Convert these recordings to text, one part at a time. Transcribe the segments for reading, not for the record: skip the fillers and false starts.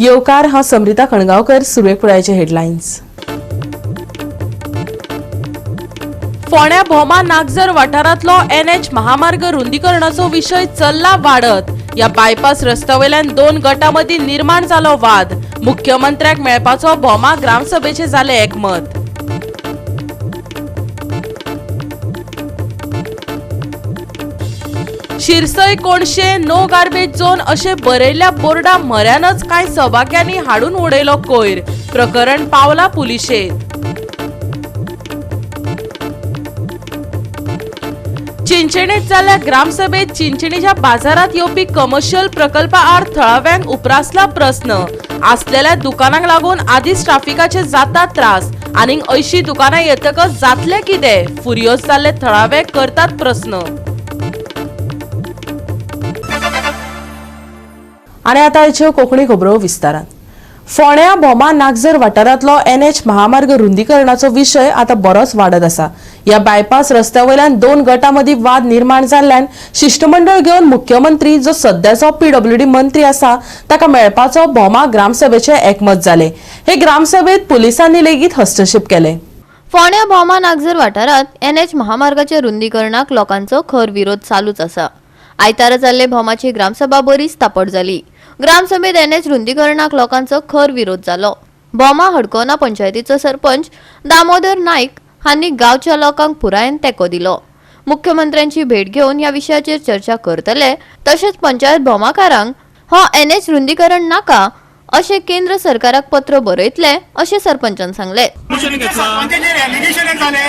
येवकार हांव समृता खणगांवकर. सुरवेक पुरायचे हेडलायन्स. फोंड्या भोमा नागझर वाठारांतलो NH महामार्ग रुंदीकरणाचो विशय चल्ला वाडत. ह्या बायपास रस्त्यावयल्यान दोन गटां मदीं निर्माण जालो वाद. मुख्यमंत्र्याक मेळपाचो भोमा ग्रामसभेचे जाले एकमत. शिरसय कोणशे नो गार्बेज झोन अशे बरयल्ल्या बोर्डा म्हऱ्यानच कांय सभाग्यांनी हाडून उडयलो कोयर. प्रकरण पावला पुलिशेंत. चिंचणीत जाल्ल्या ग्रामसभेत चिंचणीच्या बाजारात येवपी कमर्शियल प्रकल्पा आड थळाव्यांक उपरासला प्रस्न. आसलेल्या दुकानांक लागून आदींच ट्राफिकाचे जाता त्रास. आनीक 80 दुकानां येतकच जातले कितें? फुरियोज जाल्ले थळावे करतात प्रस्न. आणि आता आयच्यो कोंकणी खबरो विस्तारान. फोंड्या भोमा नागझर वाठारांतलो NH महामार्ग रुंदीकरणाचो विशय आता बरोच वाडत आसा. ह्या बायपास रस्त्यावयल्यान दोन गटां मदीं वाद निर्माण जाल्ल्यान शिष्टमंडळ घेवन मुख्यमंत्री जो सध्याचो PWD मंत्री आसा ताका मेळपाचो भोमा ग्रामसभेचे एकमत जाले. हे ग्रामसभेत पुलिसांनी लेगीत हस्तक्षेप केले. फोंड्या भोमा नागझर वाठारांत NH महामार्गाचे रुंदीकरणाक लोकांचो खर विरोध चालूच आसा. आयतारा जाल्ले भोमाची ग्रामसभा बरीच तापट जाली. ग्रामसभेत NH रुंदीकरणाक लोकांचो खर विरोध जालो. भोमा हडकोना पंचायतीचो सरपंच दामोदर नाईक हांनी गांवच्या लोकांक पुरायेन तेंको दिलो. मुख्यमंत्र्यांची भेट घेवन ह्या विशयाचेर चर्चा करतले. तशेंच पंचायत भोमाकारांक हो NH रुंदीकरण नाका अशें केंद्र सरकाराक पत्र बरयतले अशें सरपंचान सांगले. एलिगेशन झाले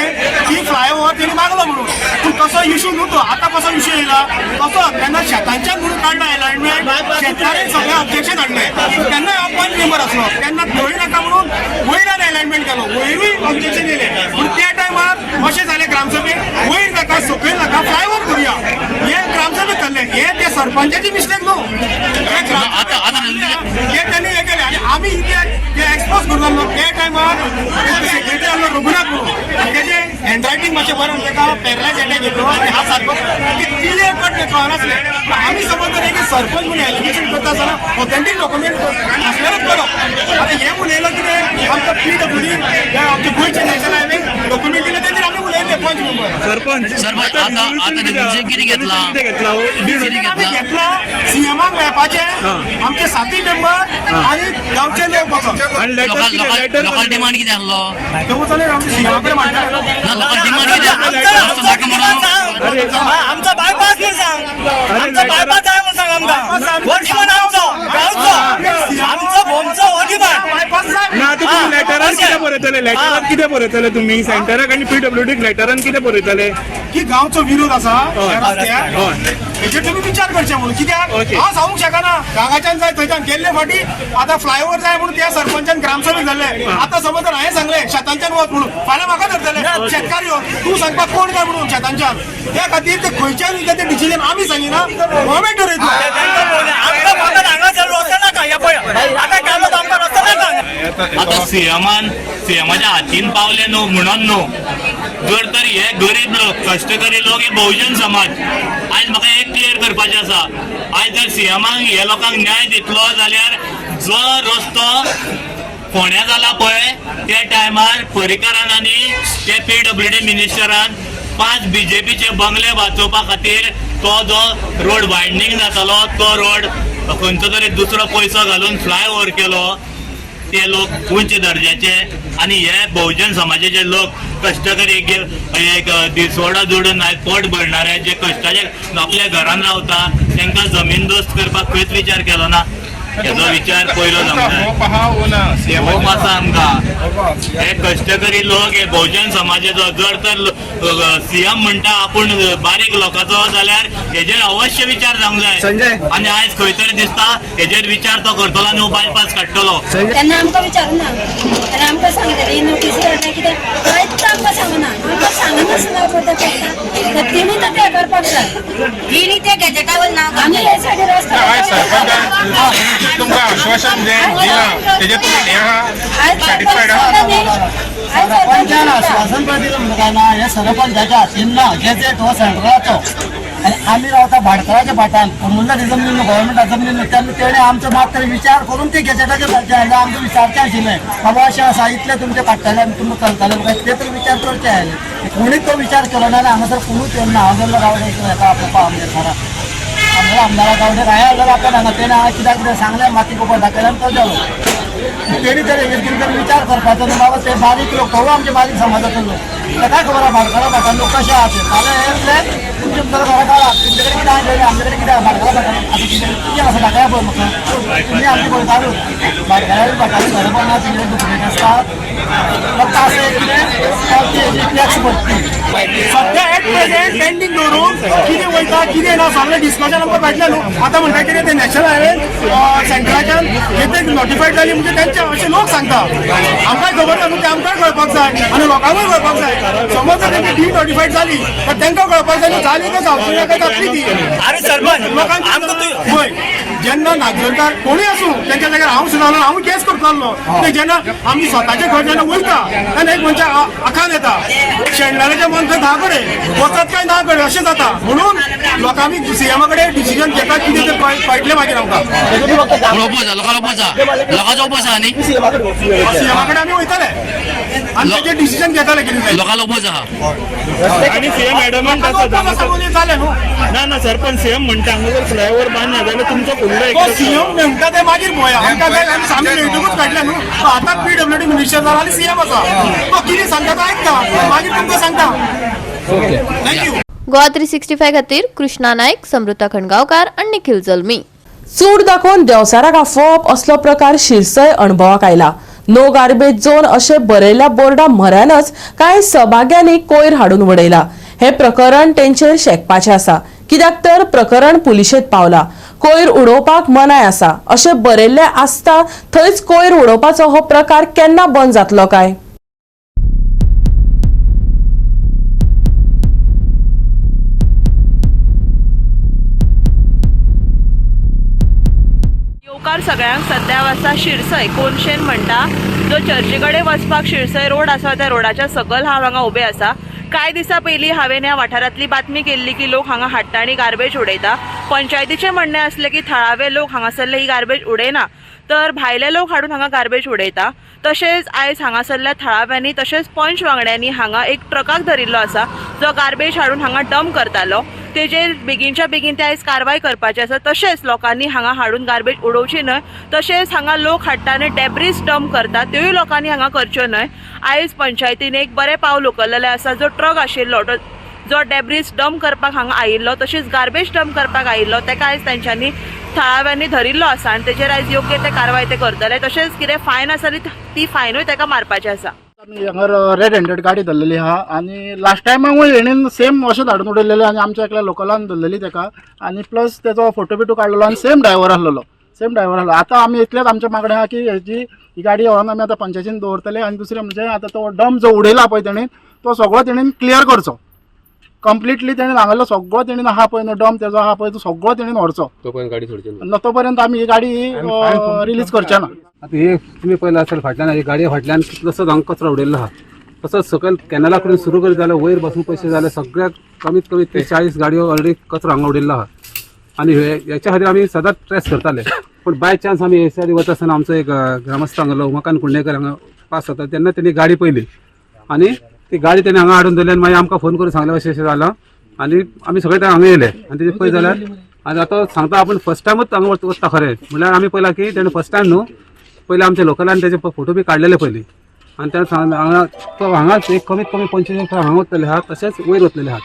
की फ्लायओव्हर त्यांनी मागलो म्हणून पण कसो इश्यू नव्हतो. आता कसो इश्यू येयला कसो त्यांना शेतांच्या म्हणून काढला अलाइनमेंट. शेतकऱ्यांनी सगळे ऑब्जेक्शन हाडले. त्यांना पॉईंट मेंबर असलो त्यांना थोडी नाका म्हणून वयल्यान अलाइनमेंट केलो. वयरूय ऑब्जेक्शन येयले पूण त्या टायमार अशें जालें ग्रामसभेक वयर नाका सकयल नाका फ्लायओव्हर करूया हे ग्रामसभेक जाल्ले. हे त्या सरपंचाची मिस्टेक न्हू. हे त्यांनी हे केले आणि आम्ही इथे एक्सपोज करून आलो. त्या टायमार सेक्रेटरी आलो रघुनाथ म्हणून तेजे हँडरायटींग मातशें बरें तेका पॅरलायज अटॅक येतो आनी हा सारको क्लियर कट तेका नासले. आमी समज की सरपंच म्हणून एलिगेशन करता आसतना ऑथेंटीक डॉक्युमेंट आसल्यारच करप. आतां हे म्हणून येयलो कितें आमकां PWD आमचे गोंयचे नॅशनल हायवे डॉक्युमेंट दिले तेजेर आमी उलयले पंच मेंबर सरपंच कितें घेतला सीएमाक मेळपाचे आमचे 7 मेंबर आनी गांवचे लोक बसप. लोकल डिमांड कितें आहलो? तेवूय जाल्यार आमचे सीएमाकडे मांडटा. लोकल डिमांड कितें आमचा बायपास नाही सांग. आमचा बायपास आहे म्हणून सांग. आमचा वर्षमान आमचं भोमचं डिमांड ना तुम्ही लेटरान कितें बरयतले? लेटरान कितें बरयतले तुमी सेंटराक आनी PWDक लेटरान कितें बरयतले की गांवचो विरोध आसा हेजेर तुमी विचार करचे म्हणून. कित्याक हांव सांगूंक शकना गांवाच्यान जाय थंयच्यान गेल्ले फाटी आतां फ्लायओव्हर जाय म्हणून त्या सरपंचान ग्रामसभेक जाल्ले. आतां समज जर हांवें सांगलें शेतांच्यान वच म्हणून फाल्यां म्हाका धरतले शेतकार येवन तूं सांगपाक कोण काय म्हणून शेतांच्यान. त्या खातीर ते खंयच्यान ते डिसिजन आमी सांगिना गव्हर्मेंट ठरयतलो. आता सीएमाच्या हातीन पावले न्हू म्हणून न्हू. जर तर हे गरीब लोक कष्टकरी लोक हे बहुजन समाज आयज म्हाका एक क्लियर करपाचें आसा. आयज जर सीएमाक हे लोकांक न्याय दितलो जाल्यार जो रस्तो फोंड्या जाला पळय त्या टायमार पर्रीकारान आनी ते PWD मिनिस्टरान 5 BJPचे बंगले वाचोवपा खातीर तो जो रोड वायडनींग जातालो तो रोड खंयचो तरी दुसरो पयसो घालून फ्लायओव्हर केलो. ते लोक उंच दर्जाचे आणि हे बहुजन समाजाचे लोक कष्टकरी एक दिसवडा जोडून पोट भरणारे जे कष्टाचे आपल्या घरान रावता तांकां जमीन दोस्त करपाक खंयच विचार केलो ना. हेजो विचार पयलो होप आसा आमकां. हे कष्टकरी लोक हे बहुजन समाजाचो जर तर सीएम म्हणटा आपूण बारीक लोकांचो जाल्यार हेजेर अवश्य विचार जावंक जाय. आनी आयज खंय तरी दिसता हेजेर विचार तो करतलो आनी बायपास काडटलो. त्यांना आमकां विचारूं ना. त्यांना आमकां सांगतली नोटीस धाडटा कितें कांयच आमकां सांगना. आमकां सांगनाच ना पडटा तेणी तर ते करपाक जाय. तेणी ते गॅजेटावर नाव आमी हे सायडीर आसता तुमकां आश्वासन दिलां तेजेर तुमी सॅटिस्फायड सरपंचान आश्वासन दिलं म्हणून काय ना हे सरपंचाच्या हातीन ना गॅजेट हो सेंटराचो आणि आम्ही रावता भाडकाराच्या भाटान मुल्ला जमनीन गव्हर्नमेंटा जमनीन तेणे आमचो मात तरी विचार करून ते गॅजेटाचेर घालचे आयले आमचो विचारचे आशिल्ले बाबा अशें आसा इतले तुमचे काडटले आनी तुमकां चलतले काय ते तरी विचार करचे आयले कोणीच तो विचार केलो ना आनी हांगासर कोणूच येवना हांव जाल्यार रावले येता पप्पा आमदारा आमदारा गावडे काय जाल्यार आपण हांगा तेणे हांगा कित्याक कितें सांगलें माती कोपा दाखयलें आनी तो जालो तेणी तरी कितें तरी विचार करपाचो न्हू बाबा ते बारीक लोक तो आमचे बारीक समाजाचो लोक ताका खबर आहा भाडकारा भाटान लोक कशे आहा ते फाल्यां येतले तुमचे घरा काडा तुमचे कडेन कितें आहा आमचे कडेन कितें भाडकारा भाटान आतां कितें आसा दाखया पळय म्हाका तुमी आमची पळय काडून भाडकारा भाटान घर बांदना तुमचे दुखणें आसतात फक्त अशें कितें टॅक्स भरची सध्या ऍट प्रेझेंट पेंडिंग दवरून कितें वयता कितें ना सगळें डिस्कशन आमकां फाटलें न्हू आतां म्हणटा कितें ते नॅशनल हायवे सेंटराच्यान कितें नोटिफायड जाली म्हणजे तेंचे अशे लोक सांगता आमकांय खबर ना न्हू ते आमकांय कळपाक जाय आनी लोकांकूय कळपाक जाय समज जर तेंची डी नोटिफायड जाली तर तांकां कळपाक जाय जाली काय जावची काय जातली ती अरे सरपंच लोकांक पळय जेन्ना नागरिकांक कोणूय आसूं तेंच्या जाग्यार हांव सुद्दां हांव केस करतालो ते जेन्ना आमी स्वताचे घर जेन्ना वयता तेन्ना एक मनशा आखान येता शेणणाऱ्याच्या मन थंय धा कडेन वचत काय ना कडेन अशें जाता म्हणून लोकांनी सीएमा कडेन डिसिजन घेतात कितें तें कळटलें मागीर आमकां सीएमा कडेन आमी वयताले आनी तेजेर डिसिजन घेताले कितें आणि सीएम मॅडम जालें न्हू ना सरपंच सीएम म्हणटा हांगा जर फ्लायओव्हर बांदना जाल्यार तुमचो फुडलो सीएम म्हणटा ते मागीर पळया आमकां जाय आमी सामने मेळटूच काडले न्हू आतां PWD मिनिस्टर जाला आनी सीएम आसा तो कितें सांगता तो आयकता मागीर तुमकां सांगता थँक्यू गोवा 365 खातीर कृष्णा नायक, समृता खणगांवकार आणि निखिल जल्मी. चूड दाखोवन देवसाराक आफोवप असलो प्रकार शिरसय अणभवाक आयला. नो गार्बेज झोन अशे बरयल्ल्या बोर्डा म्हऱ्यानच कांय सहभाग्यांनी कोयर हाडून उडयला. हे प्रकरण तेंचेर शेकपाचें आसा कित्याक तर प्रकरण पुलिशेंत पावला. कोयर उडोवपाक मनाय आसा अशें बरयल्लें आसता थंयच कोयर उडोवपाचो हो प्रकार केन्ना बंद जातलो काय? येवकार सगळ्यांक सद्या वाजता शिरसय कोनशेन म्हणटा जो चर्ची कडेन वचपाक शिरसय रोड आसा त्या रोडाच्या सकयल हांव हांगा उबें आसा. कांय दिसा पयलीं हांवें ह्या वाठारांतली बातमी केल्ली की लोक हांगा हाडटा आनी गार्बेज उडयता. पंचायतीचें म्हणणें आसलें की थळावे लोक हांगासरले ही गार्बेज उडयना तर भायले लोक हाडून हांगा गार्बेज उडयता. तशेंच आयज हांगासरल्या थळाव्यांनी तशेंच पंच वांगड्यांनी हांगा एक ट्रकाक धरिल्लो आसा जो गार्बेज हाडून हांगा डंप करतालो. तेजेर बेगीनच्या बेगीन ते आयज कारवाय करपाची आसा. तशेंच लोकांनी हांगा हाडून गार्बेज उडोवची न्हय. तशेंच हांगा लोक हाडटा आनी डेब्रीज डंप करता त्योय लोकांनी हांगा करच्यो न्हय. आयज पंचायतीन एक बरें पावल उखल्लेलें आसा. जो ट्रक आशिल्लो जो डेब्रीज डंप करपाक हांगा आयिल्लो तशेंच गार्बेज डंप करपाक आयिल्लो तेका आयज तेंच्यांनी थळाव्यांनी धरिल्लो आसा आनी तेजेर आयज योग्य ते कारवाय ते करतले. तशेंच कितें फायन आसा ती फायनूय तेका मारपाची आसा. आमी हांगा रेड हँडेड गाडी धरलेली आहा आनी लास्ट टायमाकूय हेणेन सेम अशें धाडून उडयलेलें आनी आमच्या एकल्या लोकलान धरलेली तेका आनी प्लस तेजो फोटो बिटो काडलेलो आनी सेम ड्रायव्हर आसलेलो. आतां आमी इतलेंच आमच्या मागणें आहा की हेजी ही गाडी व्हरोन आमी आतां पंचायतीन दवरतले आनी दुसरें म्हणजे आतां तो डंप जो उडयला पळय तेणेन तो सगळो तेणेन क्लियर करचो. कंप्लिटली तेणेन हांगालो सगळो तेणेन आहा पळय न्हू डंप तेजो आहा पळय तो सगळो तेणेन व्हरचो. तोपर्यंत आमी ही गाडी रिलीज करचे ना. आता हे तुम्ही पहिला असेल फाटल्यान ही गाडये फाटल्यान कितलोसो हांगा कचरो उडयल्लो आहा. तसोच सकयल कॅनला कडेन सुरू करीत जाल्यार वयर बसून पयशे जाल्यार सगळ्याक कमीत कमी 30-40 गाडयो ऑलरेडी कचरो हांगा उडयल्लो आहा. आनी हेच्या खातीर आमी सदांच ट्रेस करताले. पण बाय चान्स आमी हे सायडी वता आसतना आमचो एक ग्रामस्थ हांगालो उमाकांत कुंडेकर हांगा पास जाता तेन्ना तेणी गाडी पयली आनी ती गाडी तेणी हांगा हाडून दवरली आनी मागीर आमकां फोन करून सांगलें अशें अशें जालां आनी आमी सगळे टायम हांगा येयले आनी तेजे पळय जाल्यार आनी आतां सांगता आपूण फर्स्ट टायमूच हांगा वचता खरें म्हळ्यार आमी पयला की तेणें फर्स्ट टायम न्हू पयलीं आमच्या लोकलान तेजे फोटो बी काडलेले पयलीं आनी तें हांगा तो हांगाच एक कमीत कमी 45 हांगा वतलेले आहात तशेंच वयर वतलेले आहात.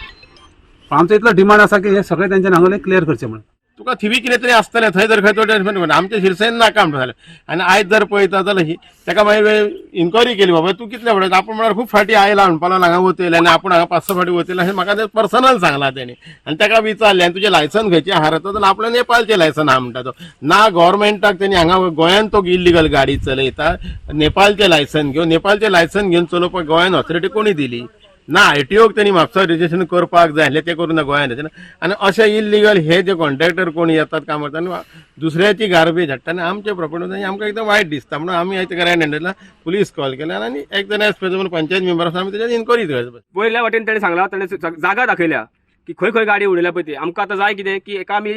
आमचो इतलो डिमांड आसा की हे सगळे तेंच्यानी हांगा क्लियर करचें म्हणून. तुका थिवी कितें तरी आसतलें थंय जर खंय तो डेव्हलपमेंट आमच्या शिरसयन नाका म्हणटा जालें आनी आयज जर पळयता जाल्यार ही ताका मागीर इन्क्वायरी केली बाबा तूं कितले फुडें आपूण म्हळ्यार खूब फाटी आयला म्हणपाक हांगा वतले आनी आपूण हांगा 5-6 फाटी वतले अशें म्हाका पर्सनल सांगला तेणी आनी ताका विचारलें आनी तुजें लायसन खंयचें आहा रे तो जाल्यार आपल्या नेपाळचें लायसन आहा म्हणटा तो. ना गव्हर्मेंटाक तेणी हांगा गोंयांत तो इल्लीगल गाडी चलयता नेपाळचें लायसन घेवन चलोवपाक गोंयान ऑथॉरिटी कोणी दिली ना. आयटीओक तेणी म्हापसा रजिस्ट्रेशन करपाक जाय आसलें तें करून ना गोंयांत आनी अशें इल्लीगल हे जे कॉन्ट्रॅक्टर कोणी येतात काम करता आनी दुसऱ्याची गार्बेज हाडटा आनी आमचे प्रॉपर्टी आमकां एकदम वायट दिसता म्हणून आमी तेका रेड हँडेडला पुलीस कॉल केला आनी एक जण एज पंचायत मेंबर आसा आमी तेजेर इन्क्वायरी करता. वयल्या वाटेन तेणें सांगला तेणें जागा दाखयल्या की खंय खंय गाडी उडयल्या पळय ती आमकां आतां जाय कितें की एका आमी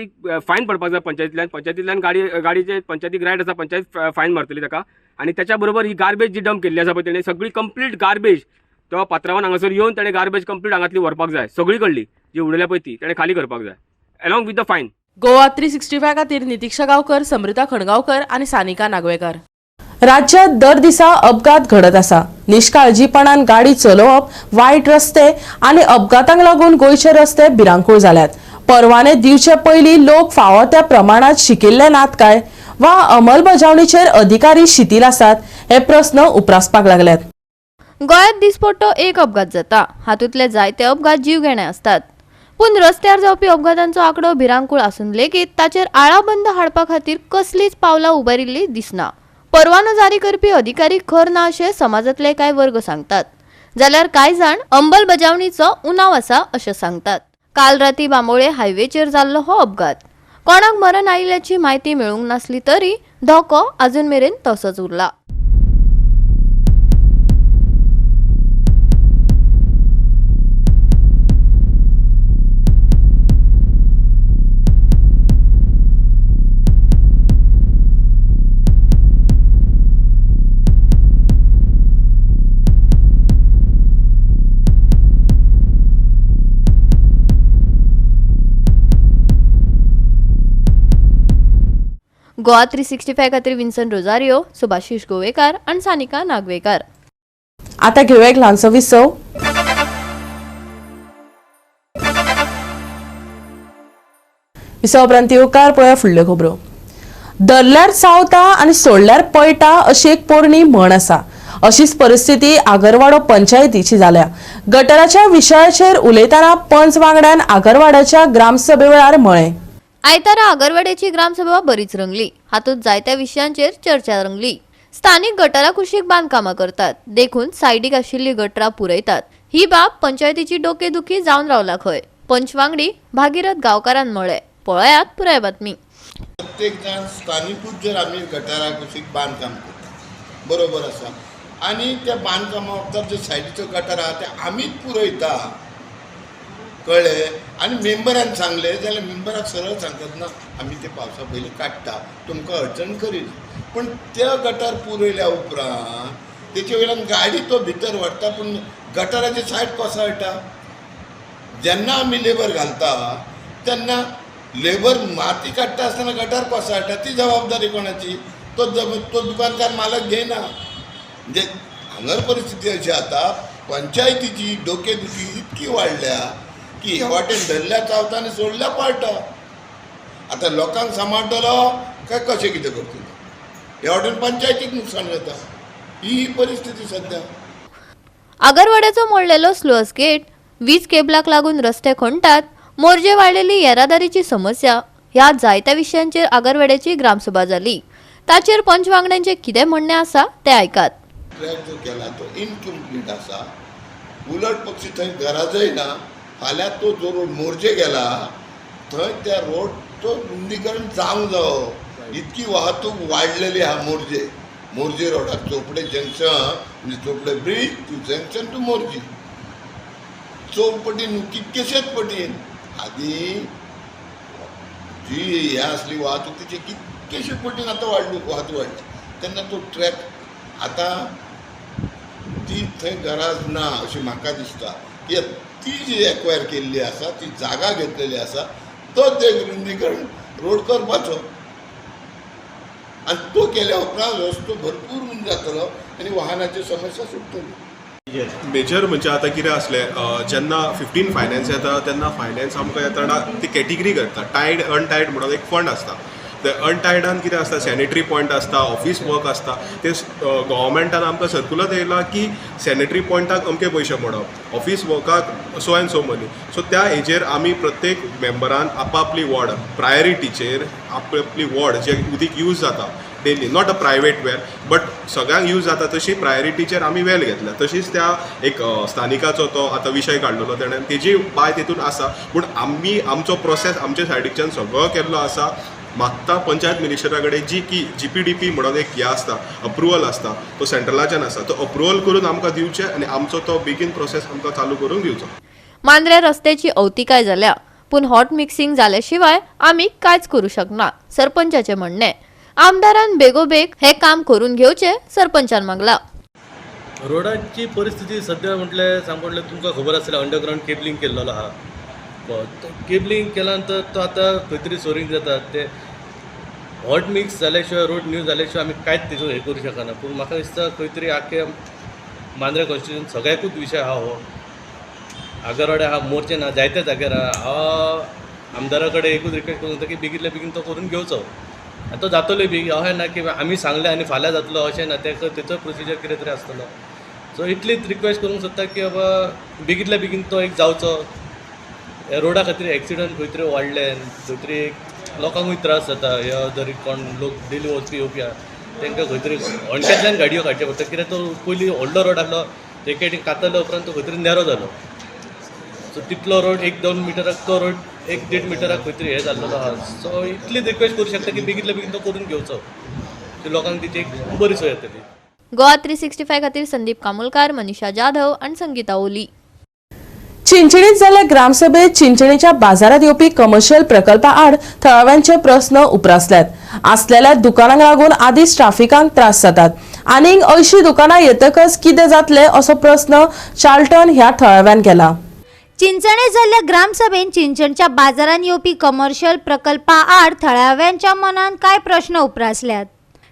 फायन पडपाक जाय पंचायतींतल्यान गाडीचे पंचायतीक रायट आसा पंचायत फायन मारतली ताका आनी त्याच्या बरोबर ही गार्बेज जी डंप केल्ली आसा पळय तेणें सगळी कंप्लीट गार्बेज तो पात्रांवान हांगासर येवन तेणें गार्बेज कंप्लीट हांगातली व्हरपाक जाय सगळी कडली जी उडयल्या पळय ती तेणें खाली करपाक जाय अलॉंग विथ द फायन. गोवा 365 खातीर नितीक्षा गांवकर, समृता खणगांवकर आनी सानिका नागवेकर. राज्यात दर दिसा अपघात घडत आसा. निष्काळजीपणान गाडी चलोवप, वायट रस्ते आनी अपघातांक लागून गोंयचे रस्ते भिरांकूळ जाल्यात. परवाने दिवचे पयलीं लोक फावो त्या प्रमाणात शिकिल्ले नात काय वा अंमलबजावणीचेर अधिकारी शिथील आसात हे प्रस्न उप्रासपाक लागल्यात. गोंयांत दिसपट्टो एक अपघात जाता, हातूंतले जायते अपघात जीवघेणे असतात. पूण रस्त्यार जावपी अपघातांचो आंकडो भिरांकूळ आसून लेगीत ताचेर आळाबंद हाडपा खातीर कसलीच पावलां उबारिल्ली दिसना. परवानो जारी करपी अधिकारी खर ना अशें समाजातले कांय वर्ग सांगतात, जाल्यार कांय जाण अंमलबजावणीचो उणाव आसा अशें सांगतात. काल राती बांबोळे हायवेचेर जाल्लो हो अपघात. कोणाक मरण आयिल्ल्याची म्हायती मेळूंक नासली तरी धोको अजून मेरेन तसोच उरला. गोवा 365 खातीर विन्सन रोजारियो, सुभाशीश गोवेकार आनी सानिका नागवेकर. आता घेऊया एक ल्हानसो विसव. विसव उपरांत येवकार पळया फुडल्यो खबरो. धरल्यार चावता आनी सोडल्यार पळटा अशी एक पोरणी म्हण आसा. अशीच परिस्थिती आगरवाडो पंचायतीची जाल्या. गटराच्या विशयाचेर उलयतना पंच वांगड्यान आगरवाड्याच्या ग्रामसभे वेळार म्हळें. आयतारा आगरवाड्याची ग्रामसभा बरीच रंगली. हातूंत जायत्या विशयांचेर चर्चा रंगली. स्थानिक गटारा कुशीक बांदकामां करतात, देखून सायडीक आशिल्ली गटरां पुरयतात. ही बाब पंचायतीची डोकेदुखी जावन रावला खंय. पंचवांगडी भागीरथ गांवकारान म्हळें. पळयात पुराय बातमी. प्रत्येक जाण स्थानिकूच जर आमी गटारा कुशीक बांदकाम करता बरोबर आसा आनी त्या बांदकामा वखदार जे सायडीचो गटार आहा ते आमीच पुरयता कळ्ळें. आनी मेंबरान सांगलें जाल्यार मेंबराक सरळ सांगतात ना आमी ते पावसा पयलीं काडटा तुमकां अडचण करीना. पूण त्या गटार पुरयल्या उपरांत तेचे वयल्यान गाडी तो भितर व्हरता पूण गटाराची सायड कोसळटा. जेन्ना आमी लेबर घालता तेन्ना लेबर माती काडटा आसतना गटार कोसळटा ती जबाबदारी कोणाची? तो दुकानकार मालक घेयना. म्हणजे हांगर परिस्थिती अशी आता पंचायतीची डोकेदुखी इतकी वाडल्या की ह्या वाटेन धरल्या चावता आनी सोडल्या पळटा. आतां लोकांक सांबाळटलो काय कशें कितें करतलो? ह्या वाटेन पंचायतीक नुकसाण जाता. ही परिस्थिती सध्या. आगरवाड्याचो मोडलेलो स्लुअस गेट, वीज केबलाक लागून रस्ते खणटात, मोर्जे वाडलेली येरादारीची समस्या ह्या जायत्या विशयांचेर आगरवाड्याची ग्रामसभा जाली. ताचेर पंच वांगड्यांचे कितें म्हणणें आसा तें आयकात. ट्रॅक जो केला तो इनकम्प्लीट आसा. उलट पक्षी थंय गरजय ना. फाल्यां तो जो रोड मोर्जे गेला थंय त्या रोडचो रुंदीकरण जावंक जावो. इतकी वाहतूक वाडलेली आहा मोर्जे रोडार. चोपडे जंक्शन म्हणजे Chopde bridge to junction to Morji चौपटीन कितकेशेच पटीन. आदी जी हे असली वाहतूक तिचे कितकेशे पटीन आतां वाहतूक वाडली. तेन्ना तो ट्रॅक आतां ती थंय गरज ना अशी म्हाका दिसता. की ती जी एक्वायर केल्ली आसा ती जागा घेतलेली आसा तोच एक रुंदीकरण रोड करपाचो आनी तो केल्या उपरांत रस्तो भरपूर उंच जातलो आनी वाहनाची समस्या सुटतली. मेजर म्हणजे आता कितें आसलें जेन्ना 15 फायनान्स येता तेन्ना फायनान्स आमकां येतना ती कॅटेगरी करता. टायड अनटायड म्हणून एक फंड आसता. ते अनटायडान कितें आसता सॅनिटरी पॉयंट आसता, ऑफिस वर्क आसता. ते गव्हर्मेंटान आमकां सर्क्युलर येयला की सॅनिटरी पॉयंटाक अमके पयशे मोडप, ऑफिस वर्काक so and so money. So त्या हेजेर आमी प्रत्येक मेंबरान आपापली वॉर्ड प्रायोरिटीचेर आपली वॉर्ड जे उदीक यूज जाता daily, not a private well but सगळ्यांक यूज जाता तशी प्रायोरिटीचेर आमी वेल घेतल्या. तशीच त्या एक स्थानिकाचो तो आतां विशय काडलेलो तेणें तेजी बाय तितून आसा. पूण आमी आमचो प्रोसेस आमचे सायडीच्यान सगळो केल्लो आसा. मागता पंचायत मिनिस्टरा कडेन जी की GPDP म्हणून एक हे आसता अप्रुवल आसता तो सेंट्रलाच्यान आसा. तो अप्रुवल करून आमकां दिवचें आनी आमचो तो बेगीन प्रोसेस आमकां चालू करून दिवचो. मांद्रे रस्त्याची अवतिकाय जाल्या पूण हॉट मिक्सिंग जाल्या शिवाय आमी कांयच करू शकना, सरपंचाचे म्हणणे. आमदारान बेगोबेग हे काम करून घेवचे सरपंचान मागला. रोडाची परिस्थिती सध्या म्हटल्यार सांगले तुमकां खबर आसलें अंडरग्रावंड केबलिंग केल्लो आहा. केबलिंग केल्या नंतर तो आतां खंय तरी सोरींग जाता. ते हॉट मिक्स जाल्या शिवाय रोड न्यू जाल्या शिवाय आमी कांयच तेजो हे करूं शकना. पूण म्हाका दिसता खंय तरी आख्या मांद्रे कॉन्स्टिट्युशन सगळ्याकूच विशय आहा हो. आगरवाड्या हा मोर्चे ना जायत्या जाग्यार हांव आमदारा कडेन एकूच रिक्वेस्ट करूं की बेगीतल्या बेगीन तो करून घेवचो. आनी तो जातलो बी. अशें ना की आमी सांगलें आनी फाल्यां जातलो अशें ना. तेचो प्रोसिजर कितें तरी आसतलो. सो इतलीच रिक्वेस्ट करूंक सोदता की बाबा बेगीतल्या बेगीन तो एक जावचो. रोडा खातीर एक्सिडंट खंय तरी वाडले, खंय तरी लोकांकूय त्रास जाता. ह्या जरी कोण लोक डेली वचपी येवपी तांकां खंय तरी अणक्यातल्यान गाडयो काडच्यो पडटा. कित्याक तो पयलीं व्हडलो रोड आसलो, ते सायडीन कातरल्या उपरांत तो खंय तरी नॅरो जालो. सो तितलो रोड 1-2 मिटराक, तो रोड 1-1.5 मिटराक खंय तरी हे जाल्लो आहा. सो इतलीच रिक्वेस्ट करूं शकता की बेगीतल्या बेगीन तो करून घेवचो. की लोकांक तिची एक बरी सोय येतली. गोवा 365 खातीर संदीप कामुलकार, मनीषा जाधव आणि संगीता ओली. चिंचणीत जाल्ल्या ग्रामसभेत चिंचणीच्या बाजारात येवपी कमर्शियल प्रकल्पा आड थळाव्यांचे प्रस्न उप्रासल्यात. आसलेल्या दुकानांक लागून आदींच ट्राफिकांक त्रास जातात. आनीक 80 दुकानां येतकच कितें जातले असो प्रस्न चार्ल्टन ह्या थळाव्यान केला. चिंचणीत जाल्ल्या ग्रामसभेत चिंचणच्या बाजारात येवपी कमर्शियल प्रकल्पा आड थळाव्यांच्या मनात काय प्रश्न उप्रासल्यात.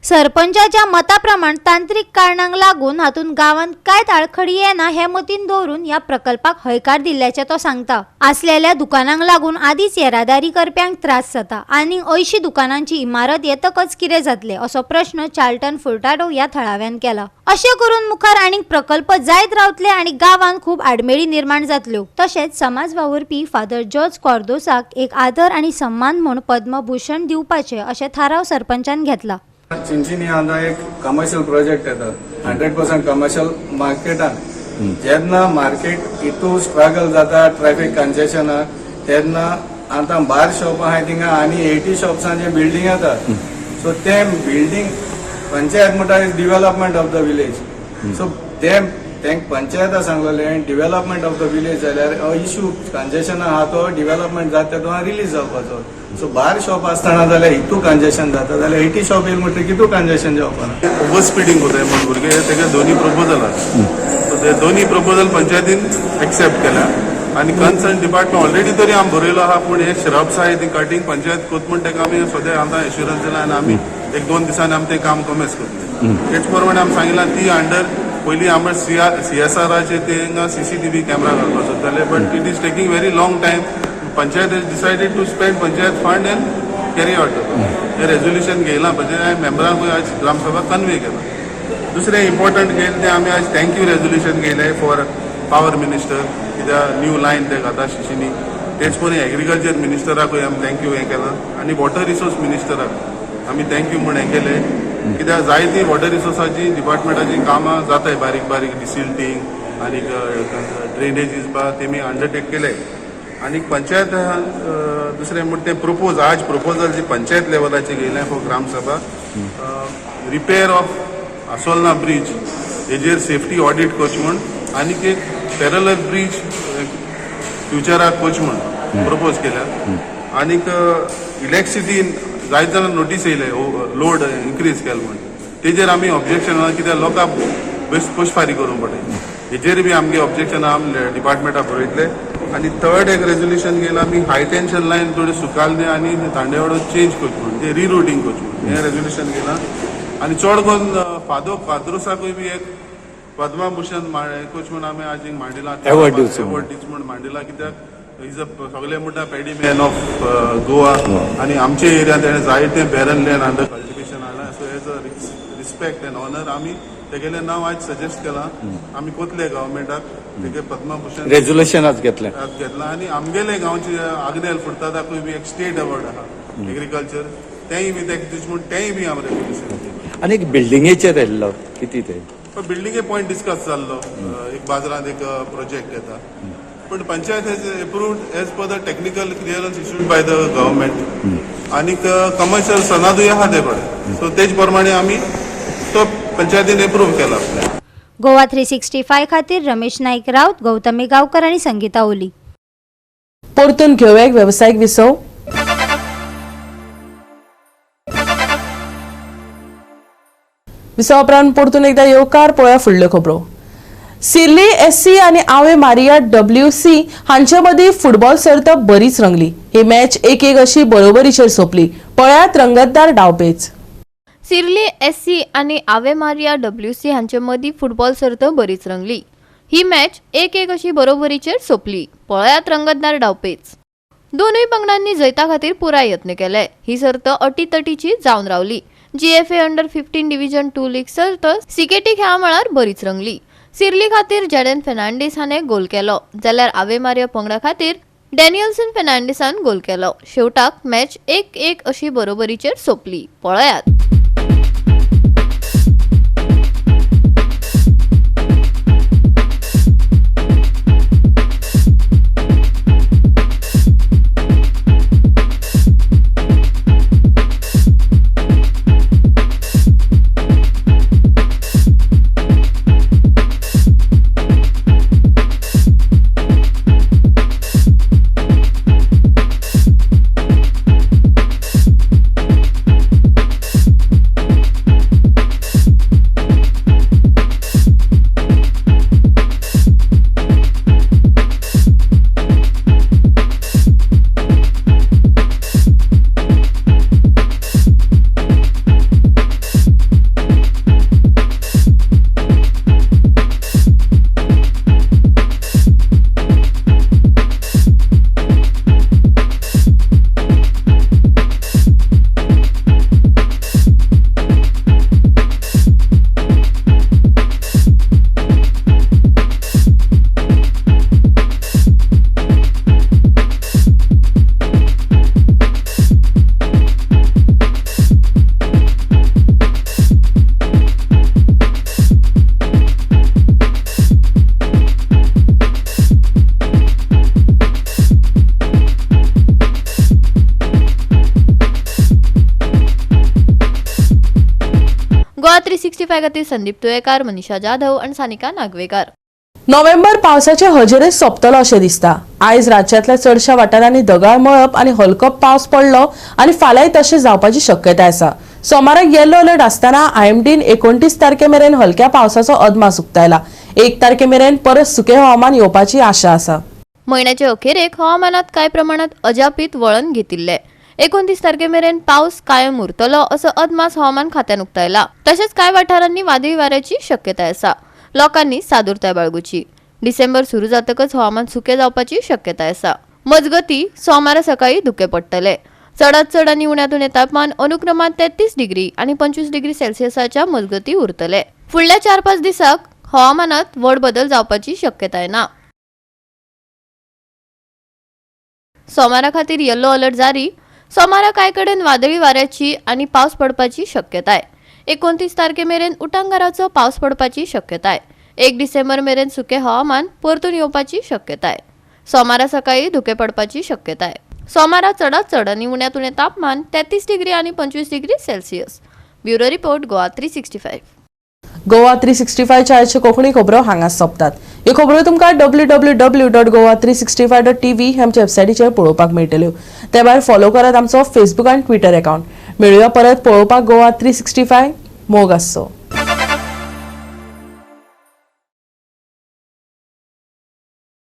सरपंचाच्या मताप्रमाण तांत्रिक कारणांक लागून हातून गावांत कांयच आडखडी येना हे मतीन दवरून या प्रकल्पाक हयकार दिल्ल्याचे तो सांगता. आसलेल्या दुकानांक लागून आदींच येरादारी करप्यांक त्रास जाता. आनी 80 दुकानांची इमारत येतकच कितें जातले असो प्रश्न चार्ल्टन फुर्टाडो ह्या थळाव्यान केला. अशें करून मुखार आनीक प्रकल्प जायत रावतले आनी गावांत खूब आडमेळी निर्माण जातल्यो. तशेंच समाज वावुरपी फादर जॉर्ज कॉर्दोसाक एक आदर आनी सन्मान म्हूण पद्मभूषण दिवपाचे अशें थाराव सरपंचान घेतला. चिंचिनी हांगा एक कमर्शियल प्रोजेक्ट येता 100% कमर्शियल मार्केटान. जेन्ना मार्केट इतू स्ट्रगल जाता ट्रॅफिक कंजेशन तेन्ना आतां बार शॉप आहाय थिंगा आनी 80 शॉप्सांचे बिल्डींग येता. सो ते बिल्डींग पंचायत म्हणटा development of the village. So तेंक पंचायता सांगलेलें डेव्हलपमेंट ऑफ द विलेज जाल्यार इश्यू कंजेशन आहा तो डेव्हलपमेंट जाता तेन्ना रिलीज जावपाचो. सो बार शॉप आसतना जाल्यार हितू कंजेशन जाता जाल्यार 80 शॉप येयले म्हणटकीर कितू कंजेशन जावपाना. ओव्हर स्पिडींग कोताय म्हणून भुरगे तेगे दोन्ही प्रपोजल आसा. सो ते दोन्ही प्रपोजल पंचायतीन एक्सेप्ट केल्या आनी कन्सर्न डिपार्टमेंट ऑलरेडी तरी आमी बरयलो आहा. पूण हे श्रब्स आहाय ती कटींग पंचायत कोत म्हण तेका आमी सद्या आमकां एश्युरन्स दिला आनी आमी 1-2 दिसांनी आमी तें काम कमेस करतले. तेच प्रमाणे आमी सांगितलां ती अंडर पयलीं आमी CSRचे थिंगा CCTV कॅमेरा घालपाक सोदताले. But it is taking very long time. Panchayat has decided to spend panchayat fund and carry out हे रेझोल्युशन घेयलां पंचायत मेंबरांक आज ग्रामसभा कन्वे केला. दुसरें इम्पॉर्टंट घेयलें तें आमी आज थँक्यू रेझोल्युशन घेयलें फॉर पावर मिनिस्टर कित्याक न्यू लायन ते घाता शिशिनी. तेच परी एग्रीकल्चर मिनिस्टराकूय आमी थँक्यू हें केलां आनी वॉटर रिसोर्स मिनिस्टराक आमी थँक्यू म्हूण हें केलें. कित्याक जायतीं वॉटर रिसोर्साची डिपार्टमेंटाची कामां जाताय बारीक बारीक डिसिल्टिंग आनी ड्रेनेजीस बा तेमी अंडरटेक केले. आनी पंचायत दुसरें म्हणटा तें आज प्रपोजल जी पंचायत लेवलाचेर घेयलें for gram sabha repair of Assolna bridge हेजेर सेफ्टी ऑडिट करचें म्हूण आनीक एक पॅरलल ब्रीज फ्युचराक करचें म्हूण प्रपोज केल्या. आनीक इलेक्ट्रिसिटीन जायत जाणां नोटीस येयले लोड इन्क्रीज केला म्हूण तेजेर आमी ऑब्जेक्शन कित्याक लोकांक बेस्ट पुशफारी करूंक पडटा. हेजेर बी आमगे ऑब्जेक्शन आमी डिपार्टमेंटाक बरयतले. आनी थर्ड एक रेझोल्युशन घेयलां आमी हाय टेन्शन लायन थोडी सुकालने आनी तांडेवाडो चेंज करचें म्हूण ते रिरुटींग करचें म्हूण हें रेझोल्युशन घेयलां. आनी चड करून फादरुसाकूय बी एक पद्मभूषण करचें म्हूण आमी आज मांडिलां. एवॉर्ड दिवचें म्हूण मांडिलां कित्याक इज सगळे म्हणटा पॅडीमॅन ऑफ गोवा आनी आमच्या एरियान तेणें जायते बॅरन लँड अंडर कल्टिवेशन हाडलां. So as a respect and honour आमी तेगेलें नांव आज सजेस्ट केलां. आमी कोतले गव्हर्मेंटाक तेगे पद्मभूषण रेझोल्युशनाच घेतलें आनी आमगेले गांवचे आग्नेल फुर्तादाकूय बी एक स्टेट अवॉर्ड आहा एग्रीकल्चर तेंय बी तेका दिवचें म्हूण तेंय बी आमी रेझोल्युशन. आनी बिल्डिंगेचेर येयल्लो कितें ते बिल्डिंगे पॉयंट डिस्कस जाल्लो एक बाजारांत एक प्रोजेक्ट येता. पण panchayat hedge approved as per the technical clearance issued by the government आनीक कमर्शियल सनादूय आहा ते कडेन. सो तेज प्रमाणे आमी तो पंचायतीन एप्रूव्ह केला. गोवा 365 खातीर रमेश नाईक राऊत, गौतमी गावकर आणि संगीता ओली. परतून घेऊया एक व्यावसायिक विसव. विसवा उपरांत परतून एकदा येवकार पळोवया फुडल्यो खबरो. सिर्ली SC आणि आवे मारिया WC हांचे मदीं फुटबॉल सर्त बरीच रंगली. ही मॅच 1-1 अशी बरोबरीचेर सोंपली. पळयात रंगतदार डावपेच. सिर्ली SC आणि आवे मारिया WC हांचे मदीं फुटबॉल सर्त बरीच रंगली. ही मॅच 1-1 अशी बरोबरीचेर सोंपली. पळयात रंगतदार डावपेच. दोनूय पंगडांनी जैता खातीर पुराय यत्न केले. ही सर्त अटीतटीची जावन रावली. GFA अंडर-15 डिव्हिजन 2 लीग सर्त CKT खेळा मळार बरीच रंगली. सिर्ली खातीर जॅडन फेर्नांडीस हाणें गोल केलो, जाल्यार आवे मारिया पंगडा खातीर डॅनियल्सन फेर्नांडीसान गोल केलो. शेवटाक मॅच 1-1 अशी बरोबरीचेर सोंपली. पळयात. गोवा 365 खातीर संदीप तुयेकार, मनीषा जाधव आणि सानिका नागवेकर. नोव्हेंबर पावसाचे हजेरेच सोंपतलो अशें दिसता. आयज राज्यांतल्या चडशा वाठारांनी ढगाळ मळब आणि हलको पावस पडलो आणि फाल्यां तशें जावपाची शक्यताय आसा. सोमाराक येलो अलर्ट आसतना IMDन 29 तारखे मेरेन हलक्या पावसाचो अदमास उक्तायला. 1 तारखे मेरेन परत सुके हवामान येवपाची आशा आसा. म्हयन्याचे अखेरेक हवामानात कांय प्रमाणात अजापीत वळण घेतिल्ले. 29 तारखे मेरेन पावस कायम उरतलो असो अदमास हवामान खात्यान उक्तायला. तशेंच कांय वाठारांनी वादळी वाऱ्याची शक्यताय आसा. लोकांनी सादुरताय बाळगुची. डिसेंबर सुरू जातकच हवामान सुके जावपाची शक्यताय आसा. मजगती सोमारा सकाळी धुके पडटले. चडांत चड आनी उण्यात उणें तापमान अनुक्रमान 33 डिग्री आणि 25 डिग्री सेल्सियसाच्या मजगती उरतले. फुडल्या 4-5 दिसाक हवामानात व्हड बदल जावपाची शक्यताय ना. सोमारा खातीर येलो अलर्ट जारी. सोमारा कांय कडेन वादळी वाऱ्याची आनी पावस पडपाची शक्यताय. 29 तारखे मेरेन उटंगाराचो पावस पडपाची शक्यताय. 1 डिसेंबर मेरेन सुके हवामान परतून येवपाची शक्यताय. सोमारा सकाळी धुके पडपाची शक्यताय. सोमारा चडांत चड आनी उण्यात उणें तापमान 33 डिग्री आणि 25 degree Celsius. Bureau report Goa 365. Goa 365 च्या आयच्यो कोंकणी खबरो हांगाच सोंपतात. ह्यो खबरो तुमकां www.goa365.tv हे आमच्या वेबसायटीचेर पळोवपाक मेळटल्यो. ते भायर फॉलो करात आमचो फेसबूक आनी ट्विटर अकाउंट. मेळुया परत पळोवपाक गोवा 365. मोग आसचो.